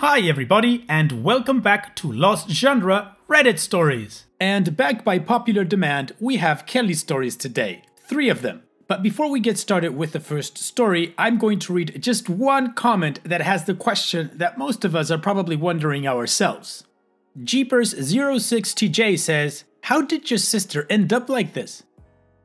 Hi everybody, and welcome back to Lost Genre Reddit Stories. And back by popular demand, we have Kelli stories today. 3 of them. But before we get started with the first story, I'm going to read just one comment that has the question that most of us are probably wondering ourselves. Jeepers06TJ says, "How did your sister end up like this?"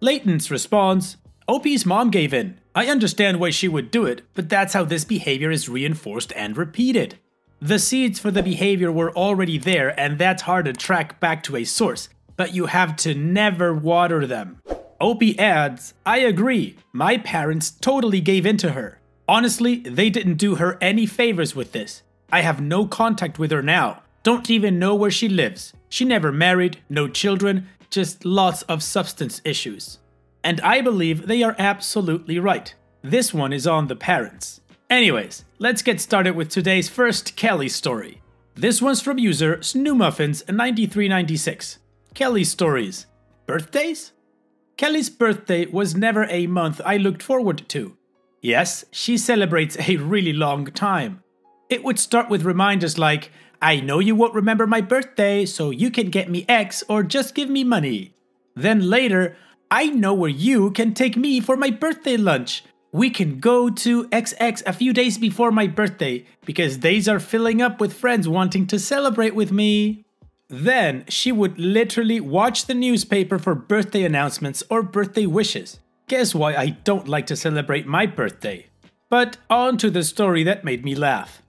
Layton's responds, "OP's mom gave in. I understand why she would do it, but that's how this behavior is reinforced and repeated. The seeds for the behavior were already there, and that's hard to track back to a source, but you have to never water them." OP adds, "I agree. My parents totally gave in to her. Honestly, they didn't do her any favors with this. I have no contact with her now. Don't even know where she lives. She never married, no children, just lots of substance issues." And I believe they are absolutely right. This one is on the parents. Anyways, let's get started with today's first Kelli story. This one's from user Snoomuffins9396. Kelli stories. Birthdays? Kelli's birthday was never a month I looked forward to. Yes, she celebrates a really long time. It would start with reminders like, "I know you won't remember my birthday, so you can get me X or just give me money." Then later, "I know where you can take me for my birthday lunch. We can go to XX a few days before my birthday, because days are filling up with friends wanting to celebrate with me." Then she would literally watch the newspaper for birthday announcements or birthday wishes. Guess why I don't like to celebrate my birthday. But on to the story that made me laugh.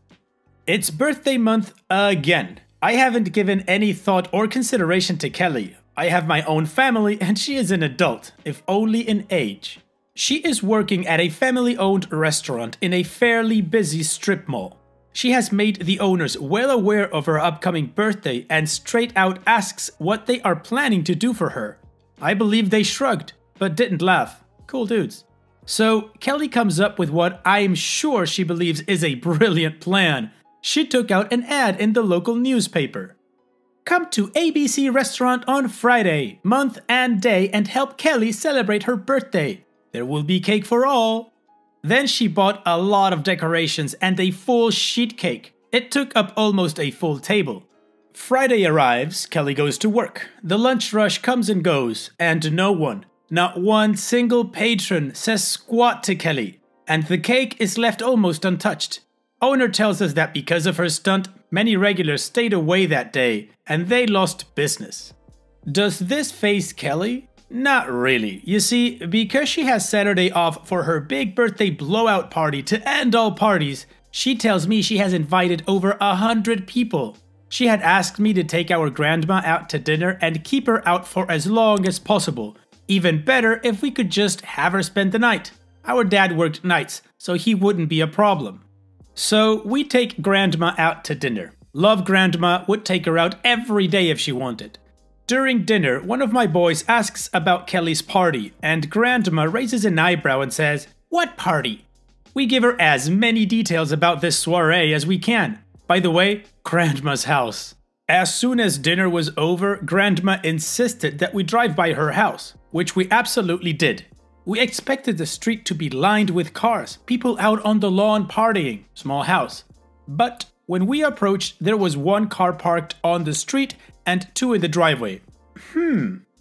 It's birthday month again. I haven't given any thought or consideration to Kelli. I have my own family and she is an adult, if only in age. She is working at a family-owned restaurant in a fairly busy strip mall. She has made the owners well aware of her upcoming birthday and straight out asks what they are planning to do for her. I believe they shrugged, but didn't laugh. Cool dudes. So Kelli comes up with what I'm sure she believes is a brilliant plan. She took out an ad in the local newspaper. "Come to ABC Restaurant on Friday, month and day, and help Kelli celebrate her birthday. There will be cake for all." Then she bought a lot of decorations and a full sheet cake. It took up almost a full table. Friday arrives, Kelli goes to work. The lunch rush comes and goes, and no one, not one single patron, says squat to Kelli. And the cake is left almost untouched. Owner tells us that because of her stunt, many regulars stayed away that day, and they lost business. Does this faze Kelli? Not really. You see, because she has Saturday off for her big birthday blowout party to end all parties, she tells me she has invited over 100 people. She had asked me to take our grandma out to dinner and keep her out for as long as possible. Even better if we could just have her spend the night. Our dad worked nights, so he wouldn't be a problem. So we take grandma out to dinner. Love grandma, would take her out every day if she wanted. During dinner, one of my boys asks about Kelli's party, and grandma raises an eyebrow and says, "What party?" We give her as many details about this soiree as we can. By the way, grandma's house. As soon as dinner was over, grandma insisted that we drive by her house, which we absolutely did. We expected the street to be lined with cars, people out on the lawn partying, small house. But when we approached, there was one car parked on the street and 2 in the driveway.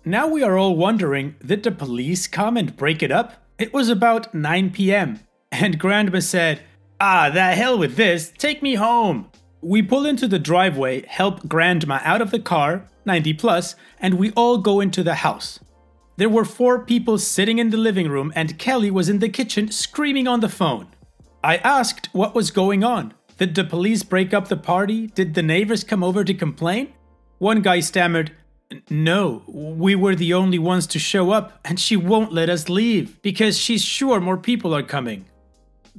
Now we are all wondering, did the police come and break it up? It was about 9 p.m. and grandma said, "Ah, the hell with this, take me home." We pull into the driveway, help grandma out of the car, 90 plus, and we all go into the house. There were 4 people sitting in the living room and Kelli was in the kitchen screaming on the phone. I asked what was going on. Did the police break up the party? Did the neighbors come over to complain? One guy stammered, "No, we were the only ones to show up and she won't let us leave because she's sure more people are coming."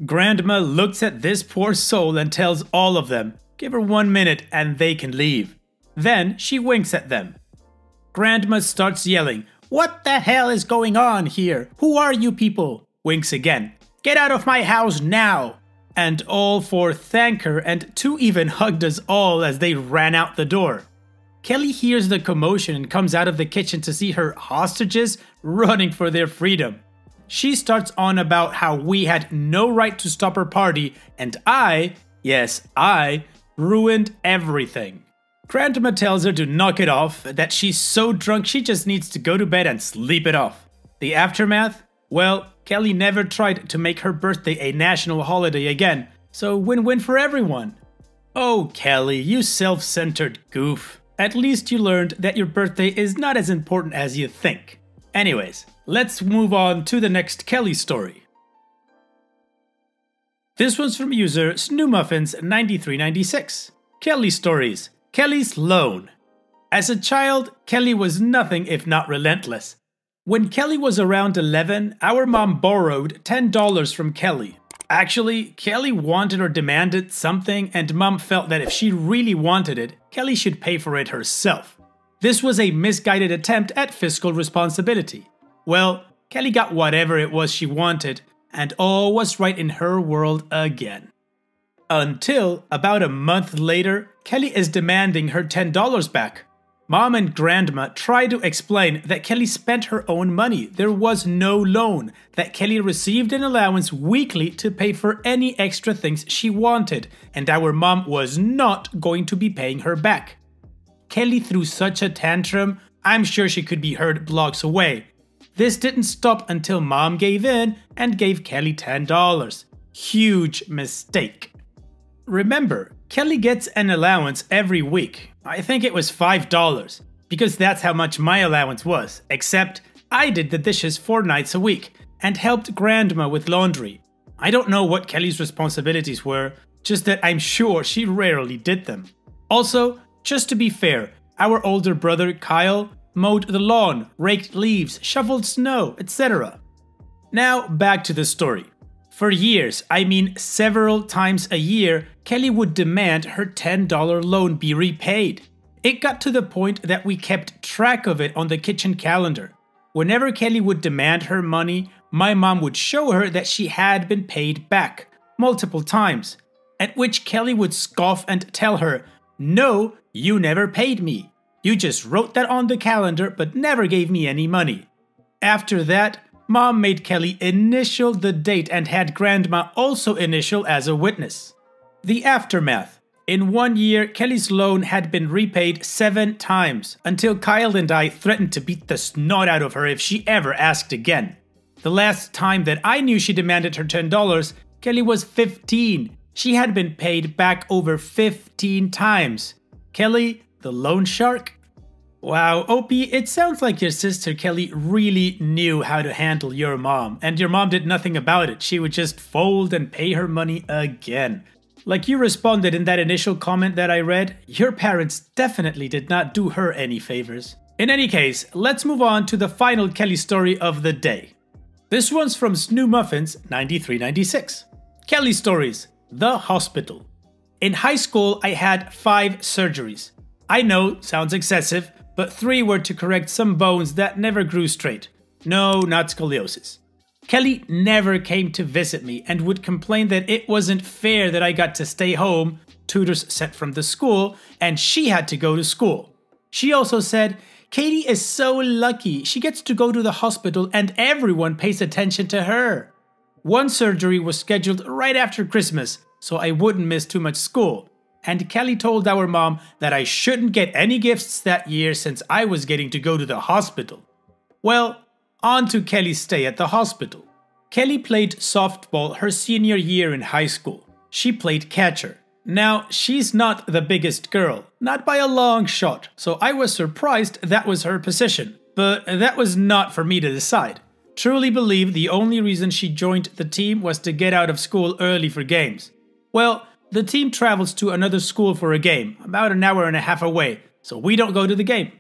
Grandma looks at this poor soul and tells all of them, give her 1 minute and they can leave. Then she winks at them. Grandma starts yelling, "What the hell is going on here? Who are you people?" Winks again, "Get out of my house now!" And all 4 thank her and 2 even hugged us all as they ran out the door. Kelli hears the commotion and comes out of the kitchen to see her hostages running for their freedom. She starts on about how we had no right to stop her party, and I, yes I, ruined everything. Grandma tells her to knock it off, that she's so drunk she just needs to go to bed and sleep it off. The aftermath? Well, Kelli never tried to make her birthday a national holiday again, so win-win for everyone. Oh, Kelli, you self-centered goof. At least you learned that your birthday is not as important as you think. Anyways, let's move on to the next Kelli story. This one's from user SnooMuffins9396. Kelli stories. Kelli's loan. As a child, Kelli was nothing if not relentless. When Kelli was around 11, our mom borrowed $10 from Kelli. Actually, Kelli wanted or demanded something, and Mom felt that if she really wanted it, Kelli should pay for it herself. This was a misguided attempt at fiscal responsibility. Well, Kelli got whatever it was she wanted, and all was right in her world again. Until, about a month later, Kelli is demanding her $10 back. Mom and Grandma try to explain that Kelli spent her own money. There was no loan, that Kelli received an allowance weekly to pay for any extra things she wanted, and our mom was not going to be paying her back. Kelli threw such a tantrum, I'm sure she could be heard blocks away. This didn't stop until Mom gave in and gave Kelli $10. Huge mistake. Remember, Kelli gets an allowance every week. I think it was $5, because that's how much my allowance was, except I did the dishes 4 nights a week and helped Grandma with laundry. I don't know what Kelli's responsibilities were, just that I'm sure she rarely did them. Also, just to be fair, our older brother Kyle mowed the lawn, raked leaves, shoveled snow, etc. Now back to the story. For years, I mean several times a year, Kelli would demand her $10 loan be repaid. It got to the point that we kept track of it on the kitchen calendar. Whenever Kelli would demand her money, my mom would show her that she had been paid back, multiple times, at which Kelli would scoff and tell her, "No, you never paid me. You just wrote that on the calendar but never gave me any money." After that, Mom made Kelli initial the date and had Grandma also initial as a witness. The aftermath. In 1 year, Kelli's loan had been repaid 7 times, until Kyle and I threatened to beat the snot out of her if she ever asked again. The last time that I knew she demanded her $10, Kelli was 15. She had been paid back over 15 times. Kelli, the loan shark? Wow, Opie, it sounds like your sister Kelli really knew how to handle your mom, and your mom did nothing about it. She would just fold and pay her money again. Like you responded in that initial comment that I read, your parents definitely did not do her any favors. In any case, let's move on to the final Kelli story of the day. This one's from SnooMuffins9396. Kelli stories, the hospital. In high school, I had 5 surgeries. I know, sounds excessive, but 3 were to correct some bones that never grew straight. No, not scoliosis. Kelli never came to visit me and would complain that it wasn't fair that I got to stay home, tutors sent from the school, and she had to go to school. She also said, "Katie is so lucky, she gets to go to the hospital and everyone pays attention to her." One surgery was scheduled right after Christmas, so I wouldn't miss too much school. And Kelli told our mom that I shouldn't get any gifts that year since I was getting to go to the hospital. Well, on to Kelli's stay at the hospital. Kelli played softball her senior year in high school. She played catcher. Now, she's not the biggest girl, not by a long shot, so I was surprised that was her position. But that was not for me to decide. Truly believe the only reason she joined the team was to get out of school early for games. Well, the team travels to another school for a game, about an hour and a half away, so we don't go to the game.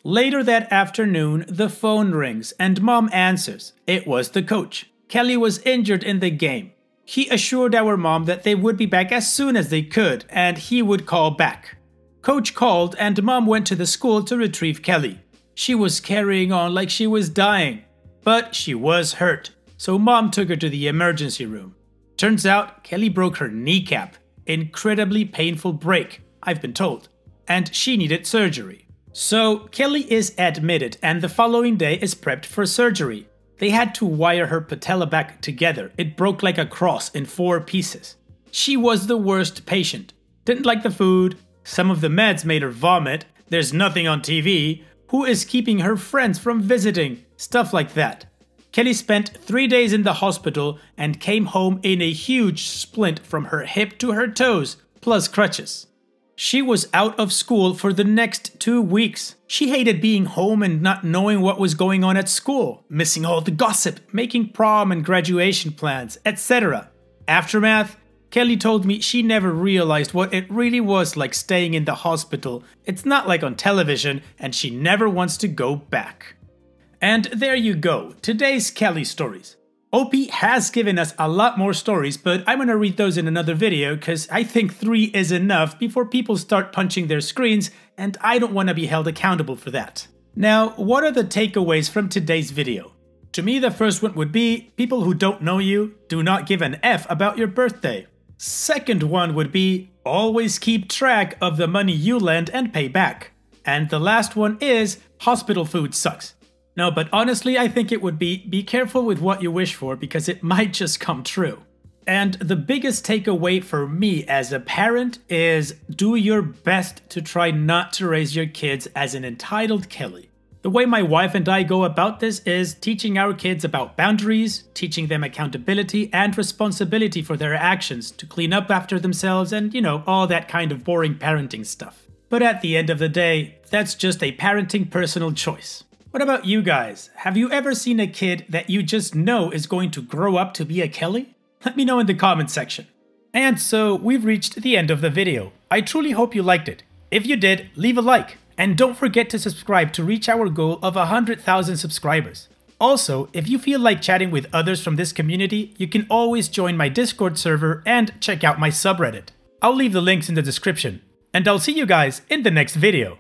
Later that afternoon, the phone rings and Mom answers. It was the coach. Kelli was injured in the game. He assured our mom that they would be back as soon as they could and he would call back. Coach called and Mom went to the school to retrieve Kelli. She was carrying on like she was dying, but she was hurt, so Mom took her to the emergency room. Turns out Kelli broke her kneecap. Incredibly painful break, I've been told, and she needed surgery. So Kelli is admitted and the following day is prepped for surgery. They had to wire her patella back together. It broke like a cross in 4 pieces. She was the worst patient. didn't like the food, some of the meds made her vomit, there's nothing on TV, who is keeping her friends from visiting, stuff like that. Kelli spent 3 days in the hospital and came home in a huge splint from her hip to her toes, plus crutches. She was out of school for the next 2 weeks. She hated being home and not knowing what was going on at school, missing all the gossip, making prom and graduation plans, etc. Aftermath, Kelli told me she never realized what it really was like staying in the hospital. It's not like on television, and she never wants to go back. And there you go, today's Kelli stories. OP has given us a lot more stories, but I'm gonna read those in another video because I think 3 is enough before people start punching their screens, and I don't want to be held accountable for that. Now, what are the takeaways from today's video? To me, the first one would be, people who don't know you, do not give an F about your birthday. Second one would be, always keep track of the money you lend and pay back. And the last one is, hospital food sucks. No, but honestly, I think it would be careful with what you wish for because it might just come true. And the biggest takeaway for me as a parent is do your best to try not to raise your kids as an entitled Kelli. The way my wife and I go about this is teaching our kids about boundaries, teaching them accountability and responsibility for their actions, to clean up after themselves and, you know, all that kind of boring parenting stuff. But at the end of the day, that's just a parenting personal choice. What about you guys? Have you ever seen a kid that you just know is going to grow up to be a Kelli? Let me know in the comment section. And so we've reached the end of the video. I truly hope you liked it. If you did, leave a like. And don't forget to subscribe to reach our goal of 100,000 subscribers. Also, if you feel like chatting with others from this community, you can always join my Discord server and check out my subreddit. I'll leave the links in the description. And I'll see you guys in the next video.